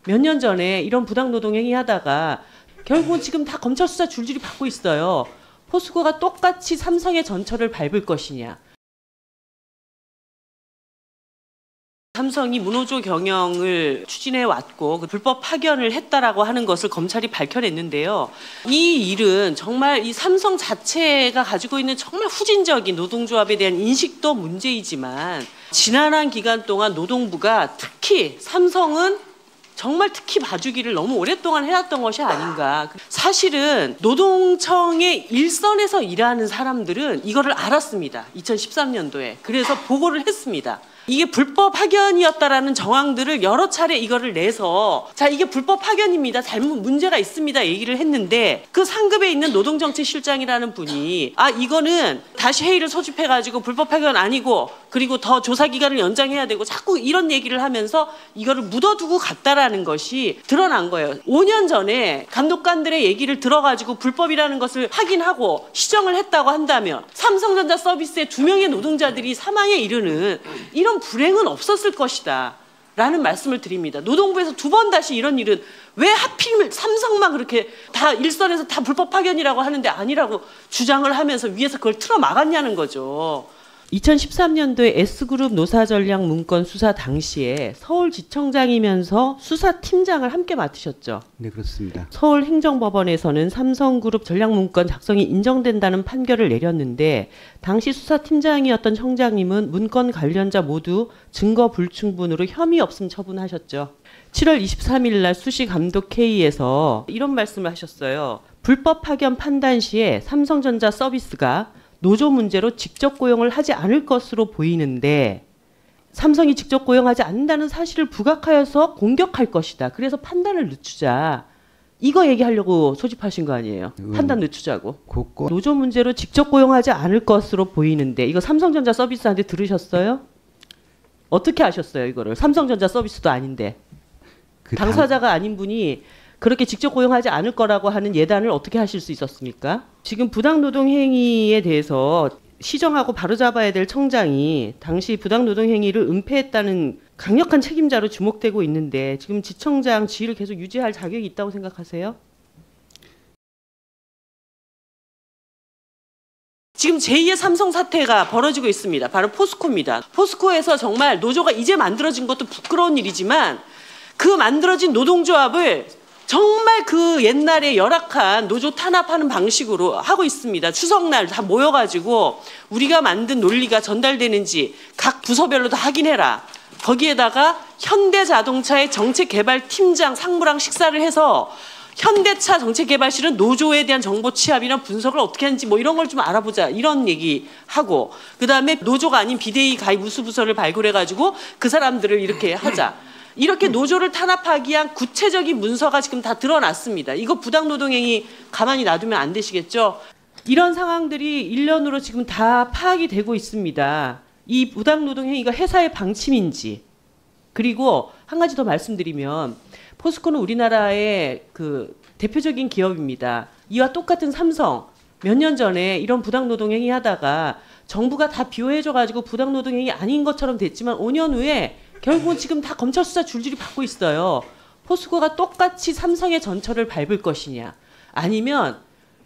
몇 년 전에 이런 부당노동행위 하다가 결국은 지금 다 검찰 수사 줄줄이 받고 있어요. 포스코가 똑같이 삼성의 전철을 밟을 것이냐. 삼성이 무노조 경영을 추진해 왔고 불법 파견을 했다라고 하는 것을 검찰이 밝혀냈는데요. 이 일은 정말 이 삼성 자체가 가지고 있는 정말 후진적인 노동조합에 대한 인식도 문제이지만 지난한 기간 동안 노동부가 특히 삼성은 정말 특히 봐주기를 너무 오랫동안 해왔던 것이 아닌가. 사실은 노동청의 일선에서 일하는 사람들은 이거를 알았습니다. 2013년도에. 그래서 보고를 했습니다. 이게 불법 파견이었다라는 정황들을 여러 차례 이거를 내서 자 이게 불법 파견입니다. 잘못 문제가 있습니다. 얘기를 했는데 그 상급에 있는 노동정책실장이라는 분이 아 이거는 다시 회의를 소집해가지고 불법 파견 아니고 그리고 더 조사 기간을 연장해야 되고 자꾸 이런 얘기를 하면서 이거를 묻어두고 갔다라는 것이 드러난 거예요. 5년 전에 감독관들의 얘기를 들어가지고 불법이라는 것을 확인하고 시정을 했다고 한다면 삼성전자 서비스의 2명의 노동자들이 사망에 이르는 이런 불행은 없었을 것이다 라는 말씀을 드립니다. 노동부에서 2번 다시 이런 일은 왜 하필 삼성만 그렇게 다 일선에서 다 불법 파견이라고 하는데 아니라고 주장을 하면서 위에서 그걸 틀어막았냐는 거죠. 2013년도에 S그룹 노사전략 문건 수사 당시에 서울지청장이면서 수사팀장을 함께 맡으셨죠. 네, 그렇습니다. 서울행정법원에서는 삼성그룹 전략문건 작성이 인정된다는 판결을 내렸는데 당시 수사팀장이었던 청장님은 문건 관련자 모두 증거 불충분으로 혐의 없음 처분하셨죠. 7월 23일 날 수시감독회의에서 이런 말씀을 하셨어요. 불법 파견 판단 시에 삼성전자 서비스가 노조 문제로 직접 고용을 하지 않을 것으로 보이는데 삼성이 직접 고용하지 않는다는 사실을 부각하여서 공격할 것이다. 그래서 판단을 늦추자. 이거 얘기하려고 소집하신 거 아니에요. 판단 늦추자고. 노조 문제로 직접 고용하지 않을 것으로 보이는데 이거 삼성전자 서비스한테 들으셨어요? 어떻게 아셨어요 이거를? 삼성전자 서비스도 아닌데. 당사자가 아닌 분이 그렇게 직접 고용하지 않을 거라고 하는 예단을 어떻게 하실 수 있었습니까? 지금 부당노동행위에 대해서 시정하고 바로잡아야 될 청장이 당시 부당노동행위를 은폐했다는 강력한 책임자로 주목되고 있는데 지금 지청장 지위를 계속 유지할 자격이 있다고 생각하세요? 지금 제2의 삼성 사태가 벌어지고 있습니다. 바로 포스코입니다. 포스코에서 정말 노조가 이제 만들어진 것도 부끄러운 일이지만 그 만들어진 노동조합을 정말 그 옛날에 열악한 노조 탄압하는 방식으로 하고 있습니다. 추석날 다 모여가지고 우리가 만든 논리가 전달되는지 각 부서별로 다 확인해라. 거기에다가 현대자동차의 정책개발팀장 상무랑 식사를 해서 현대차 정책개발실은 노조에 대한 정보 취합이나 분석을 어떻게 하는지 뭐 이런 걸 좀 알아보자 이런 얘기하고 그다음에 노조가 아닌 비대위 가입 우수부서를 발굴해가지고 그 사람들을 이렇게 하자. 이렇게 노조를 탄압하기 위한 구체적인 문서가 지금 다 드러났습니다. 이거 부당노동행위 가만히 놔두면 안 되시겠죠? 이런 상황들이 일련으로 지금 다 파악이 되고 있습니다. 이 부당노동행위가 회사의 방침인지 그리고 한 가지 더 말씀드리면 포스코는 우리나라의 그 대표적인 기업입니다. 이와 똑같은 삼성 몇 년 전에 이런 부당노동행위 하다가 정부가 다 비호해줘가지고 부당노동행위 아닌 것처럼 됐지만 5년 후에 결국은 지금 다 검찰 수사 줄줄이 받고 있어요. 포스코가 똑같이 삼성의 전철을 밟을 것이냐 아니면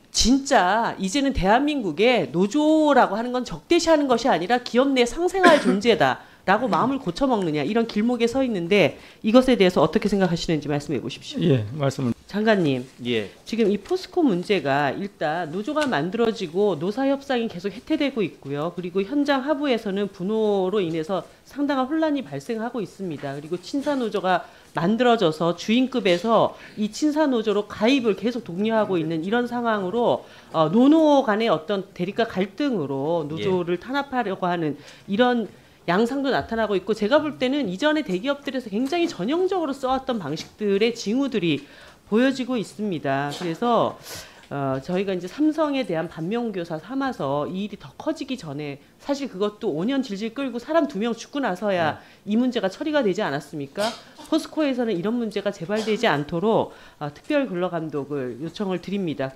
진짜 이제는 대한민국의 노조라고 하는 건 적대시하는 것이 아니라 기업 내 상생할 존재다라고 마음을 고쳐먹느냐 이런 길목에 서 있는데 이것에 대해서 어떻게 생각하시는지 말씀해 보십시오. 예, 말씀을. 장관님, 예. 지금 이 포스코 문제가 일단 노조가 만들어지고 노사협상이 계속 해태되고 있고요. 그리고 현장 하부에서는 분노로 인해서 상당한 혼란이 발생하고 있습니다. 그리고 친사노조가 만들어져서 주인급에서 이 친사노조로 가입을 계속 독려하고 있는 이런 상황으로 노노 간의 어떤 대립과 갈등으로 노조를 탄압하려고 하는 이런 양상도 나타나고 있고 제가 볼 때는 이전에 대기업들에서 굉장히 전형적으로 써왔던 방식들의 징후들이 보여지고 있습니다. 그래서 저희가 이제 삼성에 대한 반면교사 삼아서 이 일이 더 커지기 전에 사실 그것도 5년 질질 끌고 사람 2명 죽고 나서야 이 문제가 처리가 되지 않았습니까? 포스코에서는 이런 문제가 재발되지 않도록 특별 근로감독을 요청을 드립니다.